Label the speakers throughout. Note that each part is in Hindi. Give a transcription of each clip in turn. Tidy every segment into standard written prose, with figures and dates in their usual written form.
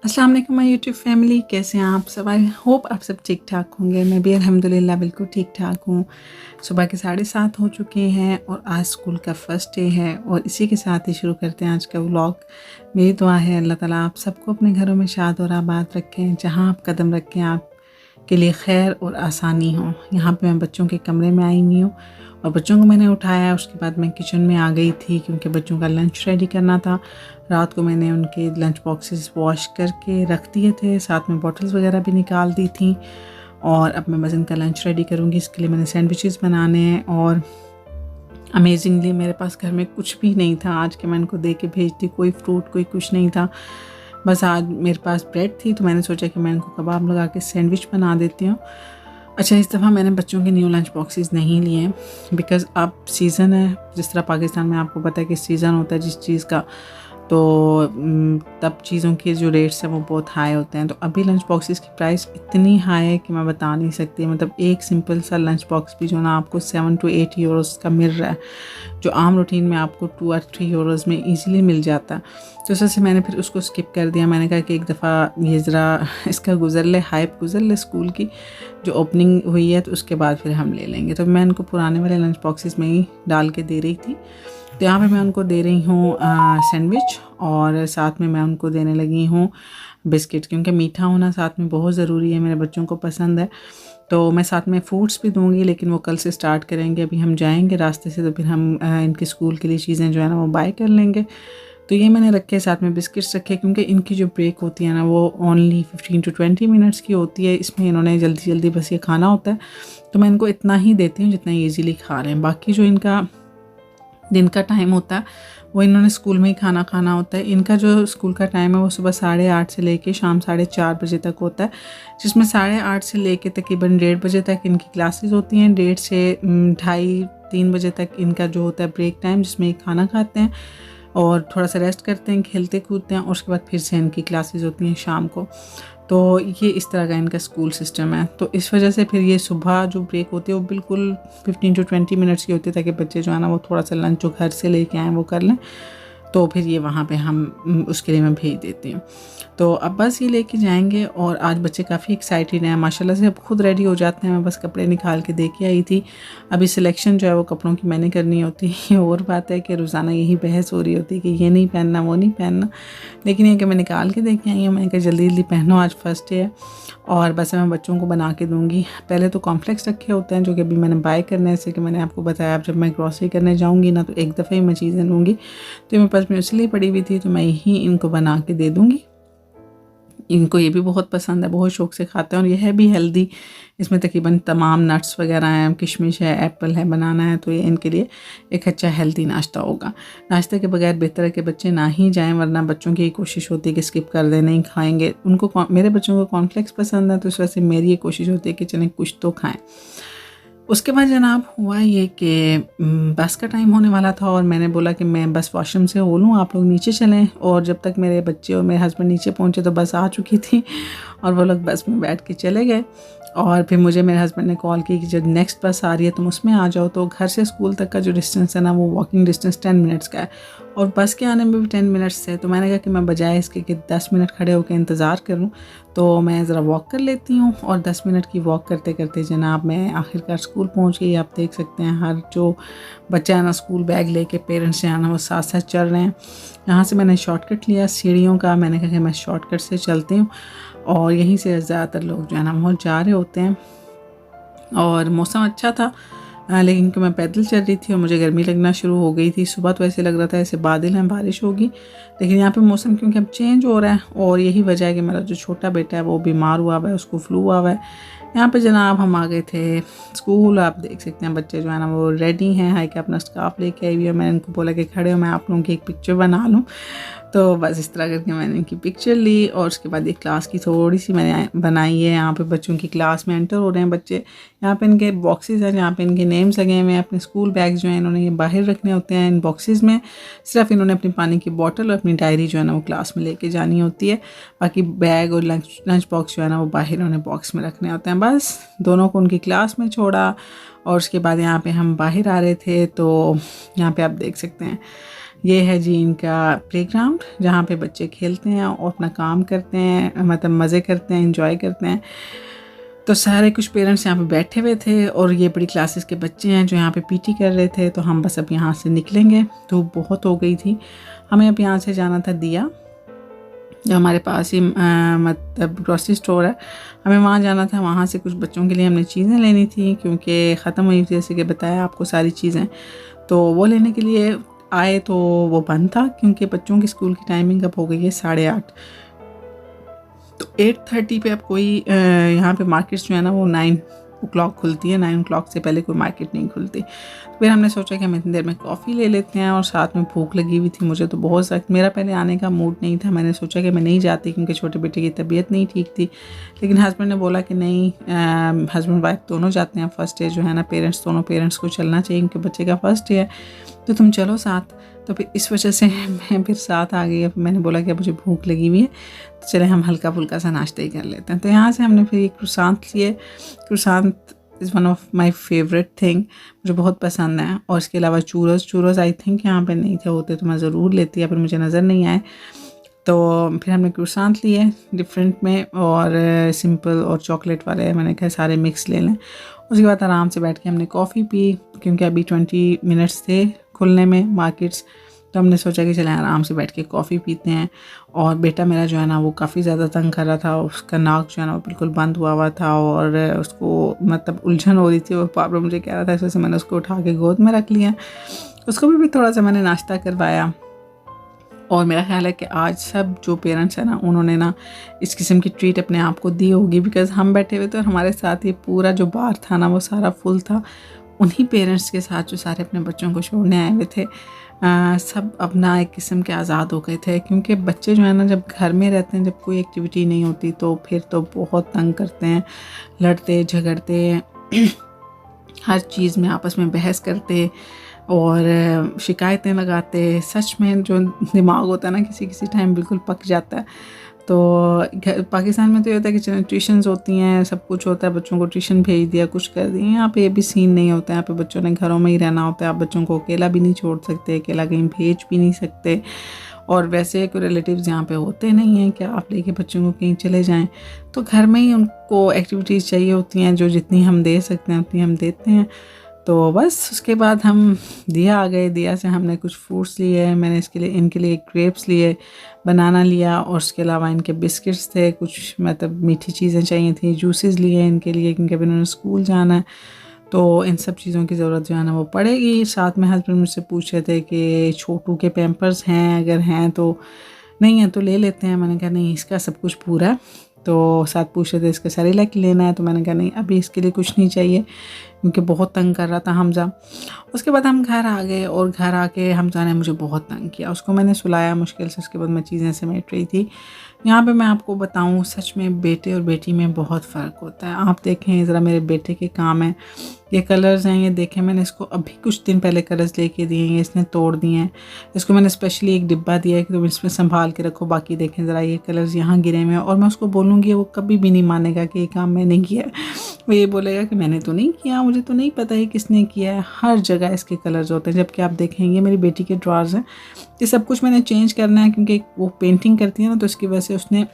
Speaker 1: अस्सलाम वालेकुम माय यूट्यूब फैमिली, कैसे हैं आप सब? आई होप आप सब ठीक ठाक होंगे। मैं भी अल्हम्दुलिल्लाह बिल्कुल ठीक ठाक हूँ। सुबह के 7:30 हो चुके हैं और आज स्कूल का फ़र्स्ट डे है और इसी के साथ ही शुरू करते हैं आज का व्लॉग। मेरी दुआ है अल्लाह ताला आप सबको अपने घरों में शाद और आबाद रखें, जहाँ आप कदम रखें आपके लिए खैर और आसानी हो। यहाँ पे मैं बच्चों के कमरे में आई हुई हूँ और बच्चों को मैंने उठाया। उसके बाद मैं किचन में आ गई थी क्योंकि बच्चों का लंच रेडी करना था। रात को मैंने उनके लंच बॉक्सेस वॉश करके रख दिए थे, साथ में बॉटल्स वगैरह भी निकाल दी थी। और अब मैं बस इनका लंच रेडी करूँगी। इसके लिए मैंने सैंडविचेस बनाने हैं और अमेजिंगली मेरे पास घर में कुछ भी नहीं था आज के मैं इनको दे के भेजती। कोई फ्रूट कोई कुछ नहीं था, बस आज मेरे पास ब्रेड थी तो मैंने सोचा कि मैं इनको कबाब लगा के सैंडविच बना देती हूँ। अच्छा, इस दफ़ा मैंने बच्चों के न्यू लंच बॉक्सेस नहीं लिए हैं बिकॉज़ अब सीज़न है। जिस तरह पाकिस्तान में आपको पता है कि सीज़न होता है जिस चीज़ का, तो तब चीज़ों के जो रेट्स हैं वो बहुत हाई होते हैं। तो अभी लंच बॉक्सेस की प्राइस इतनी हाई है कि मैं बता नहीं सकती। मतलब एक सिंपल सा लंच बॉक्स भी जो ना आपको 7 to 8 यूरोस का मिल रहा है, जो आम रूटीन में आपको 2 or 3 यूरोस में ईज़िली मिल जाता है। तो इस वजह से मैंने फिर उसको स्किप कर दिया। मैंने कहा कि एक दफ़ा ये ज़रा इसका गुज़र ले, हाइप गुज़र ले स्कूल की जो ओपनिंग हुई है, तो उसके बाद फिर हम ले लेंगे। तो मैं इनको पुराने वाले लंच बॉक्सेस में ही डाल के दे रही थी। तो यहाँ पे मैं उनको दे रही हूँ सैंडविच और साथ में मैं उनको देने लगी हूँ बिस्किट, क्योंकि मीठा होना साथ में बहुत ज़रूरी है, मेरे बच्चों को पसंद है। तो मैं साथ में फ्रूट्स भी दूंगी, लेकिन वो कल से स्टार्ट करेंगे। अभी हम जाएंगे रास्ते से तो फिर हम इनके स्कूल के लिए चीज़ें जो है ना वो बाय कर लेंगे। तो ये मैंने रखे, साथ में बिस्किट्स रखे, क्योंकि इनकी जो ब्रेक होती है ना वो ओनली 15 to 20 मिनट्स की होती है। इसमें इन्होंने जल्दी जल्दी बस ये खाना होता है, तो मैं इनको इतना ही देती हूँ जितना ईज़िली खा रहे हैं। बाकी जो इनका दिन का टाइम होता है वो इन्होंने स्कूल में ही खाना खाना होता है। इनका जो स्कूल का टाइम है वो सुबह 8:30 से लेके शाम 4:30 बजे तक होता है, जिसमें 8:30 से लेके तकरीबन 1:30 बजे तक इनकी क्लासेस होती हैं। 1:30 से 2:30-3 बजे तक इनका जो होता है ब्रेक टाइम, जिसमें ये खाना खाते हैं और थोड़ा सा रेस्ट करते हैं, खेलते कूदते हैं और उसके बाद फिर से इनकी क्लासेस होती हैं शाम को। तो ये इस तरह का इनका स्कूल सिस्टम है। तो इस वजह से फिर ये सुबह जो ब्रेक होती है वो बिल्कुल 15 to 20 मिनट्स की होती है, ताकि बच्चे जो है ना वो थोड़ा सा लंच जो घर से लेके आएँ वो कर लें। तो फिर ये वहाँ पे हम उसके लिए मैं भेज देती हूँ। तो अब बस ये लेके जाएंगे और आज बच्चे काफ़ी एक्साइटेड हैं माशाल्लाह से। अब खुद रेडी हो जाते हैं, मैं बस कपड़े निकाल के दे के आई थी। अभी सिलेक्शन जो है वो कपड़ों की मैंने करनी होती है। और बात है कि रोज़ाना यही बहस हो रही होती है कि ये नहीं पहनना वो नहीं पहनना, लेकिन ये कि मैं निकाल के दे के आई हूँ। मैंने कहा जल्दी जल्दी पहनो, आज फर्स्ट डे है और बस मैं बच्चों को बना के दूँगी। पहले तो कॉम्प्लेक्स रखे होते हैं जो कि अभी मैंने बाय करने हैं, जैसे कि मैंने आपको बताया। अब जब मैं ग्रॉसरी करने जाऊँगी ना तो एक दफ़े ही मैं चीज़ें लूँगी, तो मेरे पास में इसलिए पड़ी हुई थी तो मैं यही इनको बना के दे दूँगी। इनको ये भी बहुत पसंद है, बहुत शौक़ से खाते हैं और यह है भी हेल्दी। इसमें तकरीबन तमाम नट्स वगैरह हैं, किशमिश है, एप्पल है, बनाना है, तो ये इनके लिए एक अच्छा हेल्दी नाश्ता होगा। नाश्ते के बगैर बेहतर है कि बच्चे ना ही जाएं, वरना बच्चों की कोशिश होती है कि स्किप कर दें, नहीं खाएंगे। उनको मेरे बच्चों को कॉर्नफ्लेक्स पसंद है, तो इस वजह से मेरी ये कोशिश होती है कि चलें कुछ तो खाएँ। उसके बाद जनाब हुआ ये कि बस का टाइम होने वाला था और मैंने बोला कि मैं बस वॉशरूम से हो लूँ, आप लोग नीचे चलें। और जब तक मेरे बच्चे और मेरे हस्बैंड नीचे पहुँचे तो बस आ चुकी थी और वो लोग बस में बैठ के चले गए। और फिर मुझे मेरे हस्बैंड ने कॉल की कि जब नेक्स्ट बस आ रही है तुम उसमें आ जाओ। तो घर से स्कूल तक का जो डिस्टेंस है ना वो वॉकिंग डिस्टेंस 10 मिनट्स का है और बस के आने में भी 10 मिनट्स है। तो मैंने कहा कि मैं बजाय इसके कि 10 मिनट खड़े होकर इंतज़ार करूं, तो मैं ज़रा वॉक कर लेती हूं। और 10 मिनट की वॉक करते करते जनाब मैं आखिरकार स्कूल पहुंच गई। आप देख सकते हैं हर जो बच्चा है ना स्कूल बैग लेके, पेरेंट्स हैं ना वो साथ साथ चल रहे हैं। यहाँ से मैंने शॉर्टकट लिया सीढ़ियों का, मैंने कहा कि मैं शॉर्टकट से चलती हूँ और यहीं से ज़्यादातर लोग जो है ना वो जा रहे होते हैं। और मौसम अच्छा था, लेकिन कि मैं पैदल चल रही थी और मुझे गर्मी लगना शुरू हो गई थी। सुबह तो ऐसे लग रहा था ऐसे बादल हैं, बारिश होगी, लेकिन यहाँ पे मौसम क्योंकि अब चेंज हो रहा है और यही वजह है कि मेरा जो छोटा बेटा है वो बीमार हुआ हुआ है, उसको फ्लू हुआ हुआ है। यहाँ पे जनाब हम आ गए थे स्कूल। आप देख सकते हैं बच्चे जो है ना वो रेडी हैं, हाई के अपना स्कार्फ लेके आई हुई है। मैंने इनको बोला कि खड़े हो, मैं आप लोगों की एक पिक्चर बना लूँ। तो बस इस तरह करके मैंने इनकी पिक्चर ली और उसके बाद एक क्लास की थोड़ी सी मैंने बनाई है। यहाँ पे बच्चों की क्लास में एंटर हो रहे हैं बच्चे। यहाँ पे इनके बॉक्सेस हैं जहाँ पे इनके नेम्स लगे हुए हैं। अपने स्कूल बैग जो है इन्होंने ये बाहर रखने होते हैं। इन बॉक्सेस में सिर्फ इन्होंने अपनी पानी की बोतल और अपनी डायरी जो है ना वो क्लास में लेके जानी होती है। बाकी बैग और लंच बॉक्स जो है ना वो बाहर इन्होंने बॉक्स में रखने होते हैं। बस दोनों को उनकी क्लास में छोड़ा और उसके बाद यहाँ पे हम बाहर आ रहे थे। तो यहाँ पे आप देख सकते हैं ये है जी इनका प्लेग्राउंड, जहाँ पे बच्चे खेलते हैं और अपना काम करते हैं, मतलब मज़े करते हैं, एंजॉय करते हैं। तो सारे कुछ पेरेंट्स यहाँ पे बैठे हुए थे और ये बड़ी क्लासेस के बच्चे हैं जो यहाँ पे पीटी कर रहे थे। तो हम बस अब यहाँ से निकलेंगे, तो बहुत हो गई थी। हमें अब यहाँ से जाना था दिया, जो हमारे पास ही मतलब ग्रॉसरी स्टोर है, हमें वहाँ जाना था। वहाँ से कुछ बच्चों के लिए हमने चीज़ें लेनी थी क्योंकि ख़त्म हुई, जैसे कि बताया आपको सारी चीज़ें। तो वो लेने के लिए आए तो वो बंद था क्योंकि बच्चों की स्कूल की टाइमिंग अब हो गई है 8:30। तो 8:30 पे अब कोई यहाँ पे मार्केट्स जो है ना वो 9 o'clock खुलती है। 9 o'clock से पहले कोई मार्केट नहीं खुलती। तो फिर हमने सोचा कि हम इतनी देर में कॉफ़ी ले लेते हैं, और साथ में भूख लगी हुई थी मुझे तो बहुत सख्त। मेरा पहले आने का मूड नहीं था, मैंने सोचा कि मैं नहीं जाती क्योंकि छोटे बेटे की तबीयत नहीं ठीक थी। लेकिन हस्बैंड ने बोला कि नहीं, हस्बैंड वाइफ दोनों जाते हैं, फ़र्स्ट डे जो है ना, दोनों पेरेंट्स को चलना चाहिए क्योंकि बच्चे का फ़र्स्ट डे है, तो तुम चलो साथ। तो फिर इस वजह से मैं फिर साथ आ गई। मैंने बोला कि मुझे भूख लगी हुई है, तो चले हम हल्का फुल्का सा नाश्ता ही कर लेते हैं। तो यहाँ से हमने फिर ये क्रोसांत लिए। Croissant is one of my favourite thing, मुझे बहुत पसंद है। और इसके अलावा चूरस आई थिंक यहाँ पे नहीं थे, होते तो मैं ज़रूर लेती, या फिर मुझे नज़र नहीं आए। तो फिर हमने क्रोसांत लिए डिफरेंट में, और सिंपल और चॉकलेट वाले, मैंने कहा सारे मिक्स ले लें। उसके बाद आराम से बैठ के हमने कॉफ़ी पी क्योंकि अभी 20 मिनट्स थे खुलने में मार्केट्स। तो हमने सोचा कि चलें आराम से बैठ के कॉफ़ी पीते हैं। और बेटा मेरा जो है ना वो काफ़ी ज़्यादा तंग कर रहा था, उसका नाक जो है ना वो बिल्कुल बंद हुआ था और उसको मतलब उलझन हो रही थी। और पापा मुझे कह रहा था, इस वजह से मैंने उसको उठा के गोद में रख लिया। उसको भी थोड़ा सा मैंने नाश्ता करवाया। और मेरा ख्याल है कि आज सब जो पेरेंट्स हैं ना, उन्होंने ना इस किस्म की ट्रीट अपने आप को दी होगी, बिकॉज़ हम बैठे हुए थे और हमारे साथ ये पूरा जो बार था ना वो सारा फुल था। उन्हीं पेरेंट्स के साथ जो सारे अपने बच्चों को छोड़ने आए हुए थे, सब अपना एक किस्म के आज़ाद हो गए थे। क्योंकि बच्चे जो है ना जब घर में रहते हैं, जब कोई एक्टिविटी नहीं होती तो फिर तो बहुत तंग करते हैं, लड़ते झगड़ते हर चीज़ में आपस में बहस करते और शिकायतें लगाते। सच में जो दिमाग होता है ना किसी किसी टाइम बिल्कुल पक जाता है। तो पाकिस्तान में तो ये होता है कि चलो ट्यूशन्स होती हैं, सब कुछ होता है, बच्चों को ट्यूशन भेज दिया, कुछ कर दिया। यहाँ पे ये भी सीन नहीं होता है। यहाँ पे बच्चों ने घरों में ही रहना होता है। आप बच्चों को अकेला भी नहीं छोड़ सकते, अकेला कहीं भेज भी नहीं सकते। और वैसे कोई रिलेटिव्स यहाँ पे होते नहीं हैं कि आप लेके बच्चों को कहीं चले जाएं। तो घर में ही उनको एक्टिविटीज़ चाहिए होती हैं, जो जितनी हम दे सकते हैं उतनी हम देते हैं। तो बस उसके बाद हम दिया आ गए। दिया से हमने कुछ फ्रूट्स लिए, मैंने इनके लिए ग्रेप्स लिए, बनाना लिया, और उसके अलावा इनके बिस्किट्स थे, कुछ मतलब मीठी चीज़ें चाहिए थी, जूसेस लिए इनके लिए क्योंकि अभी उन्होंने स्कूल जाना है। तो इन सब चीज़ों की ज़रूरत जो है ना वो पड़ेगी। साथ में हस्बैंड मुझसे पूछ रहे थे कि छोटू के पैम्पर्स हैं, अगर हैं तो, नहीं है तो ले लेते हैं। मैंने कहा नहीं, इसका सब कुछ पूरा है। तो साथ पूछ रहे थे इसका सेरेलैक लेना है, तो मैंने कहा नहीं, अभी इसके लिए कुछ नहीं चाहिए क्योंकि बहुत तंग कर रहा था हमजा। उसके बाद हम घर आ गए, और घर आके हमजा ने मुझे बहुत तंग किया। उसको मैंने सुलाया मुश्किल से, उसके बाद मैं चीज़ें समेट रही थी। यहाँ पे मैं आपको बताऊँ, सच में बेटे और बेटी में बहुत फ़र्क होता है। आप देखें ज़रा, मेरे बेटे के काम है, ये कलर्स हैं, ये देखें मैंने इसको अभी कुछ दिन पहले कलर्स लेके दिए हैं, इसने तोड़ दिए हैं। इसको मैंने स्पेशली एक डिब्बा दिया है कि तुम इसमें संभाल के रखो, बाकी देखें ज़रा ये कलर्स यहाँ गिरे हुए हैं। और मैं उसको बोलूँगी, वो कभी भी नहीं मानेगा कि ये काम मैंने किया है। वो ये बोलेगा कि मैंने तो नहीं किया, मुझे तो नहीं पता है किसने किया है। हर जगह इसके कलर्स होते हैं। जबकि आप देखेंगे मेरी बेटी के ड्रॉर्स हैं, ये सब कुछ मैंने चेंज करना है क्योंकि वो पेंटिंग करती है ना, तो इसकी वजह से उसने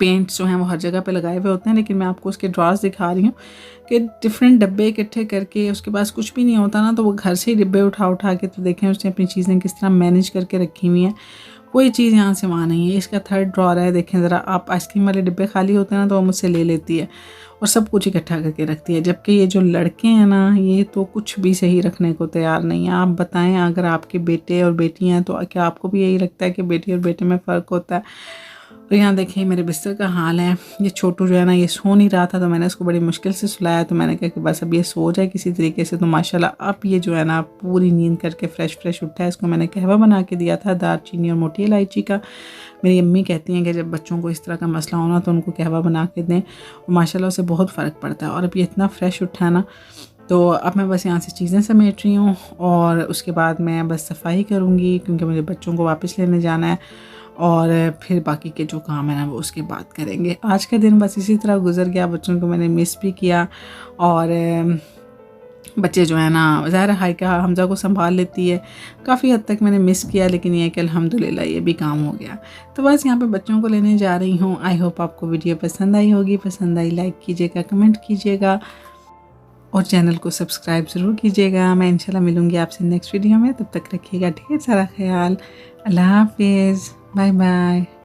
Speaker 1: पेंट्स जो हैं वो हर जगह पे लगाए हुए होते हैं। लेकिन मैं आपको उसके ड्रॉर्स दिखा रही हूँ कि डिफरेंट डब्बे इकट्ठे करके, उसके पास कुछ भी नहीं होता ना, तो वो घर से ही डिब्बे उठा के, तो देखें उसने अपनी चीज़ें किस तरह मैनेज करके रखी हुई हैं। कोई चीज़ यहाँ से वहाँ नहीं है। इसका 3rd ड्रॉर है, देखें ज़रा आप, आइसक्रीम वाले डिब्बे खाली होते हैं ना, तो वो मुझसे ले लेती है और सब कुछ इकट्ठा करके रखती है। जबकि ये जो लड़के हैं ना, ये तो कुछ भी सही रखने को तैयार नहीं है। आप बताएं, अगर आपके बेटे और बेटी हैं तो क्या आपको भी यही लगता है कि बेटी और बेटे में फ़र्क होता है? तो यहाँ देखिए मेरे बिस्तर का हाल है। ये छोटू जो है ना, ये सो नहीं रहा था, तो मैंने इसको बड़ी मुश्किल से सुलाया। तो मैंने कहा कि बस अब ये सो जाए किसी तरीके से। तो माशाल्लाह अब ये जो है ना पूरी नींद करके फ्रेश उठा है। इसको मैंने कहवा बना के दिया था, दालचीनी और मोटी इलायची का। मेरी अम्मी कहती हैं कि जब बच्चों को इस तरह का मसला हो ना, तो उनको कहवा बना के दें, और माशाल्लाह उससे बहुत फ़र्क पड़ता है। और अब ये इतना फ्रेश उठा है ना, तो अब मैं बस यहाँ से चीज़ें समेट रही हूँ, और उसके बाद मैं बस सफाई करूँगी क्योंकि मुझे बच्चों को वापस लेने जाना है। और फिर बाकी के जो काम है ना वो उसके बाद करेंगे। आज का दिन बस इसी तरह गुजर गया। बच्चों को मैंने मिस भी किया, और बच्चे जो है ना, ज़ाहिर है हाइका हमज़ा को संभाल लेती है। काफ़ी हद तक मैंने मिस किया, लेकिन ये है कि अल्हम्दुलिल्लाह ये भी काम हो गया। तो बस यहाँ पे बच्चों को लेने जा रही हूँ। आई होप आपको वीडियो पसंद आई होगी। पसंद आई लाइक कीजिएगा, कमेंट कीजिएगा और चैनल को सब्सक्राइब ज़रूर कीजिएगा। मैं इंशाल्लाह मिलूँगी आपसे नेक्स्ट वीडियो में। तब तक रखिएगा ढेर सारा ख्याल। अल्लाह हाफ़िज़, बाय बाय।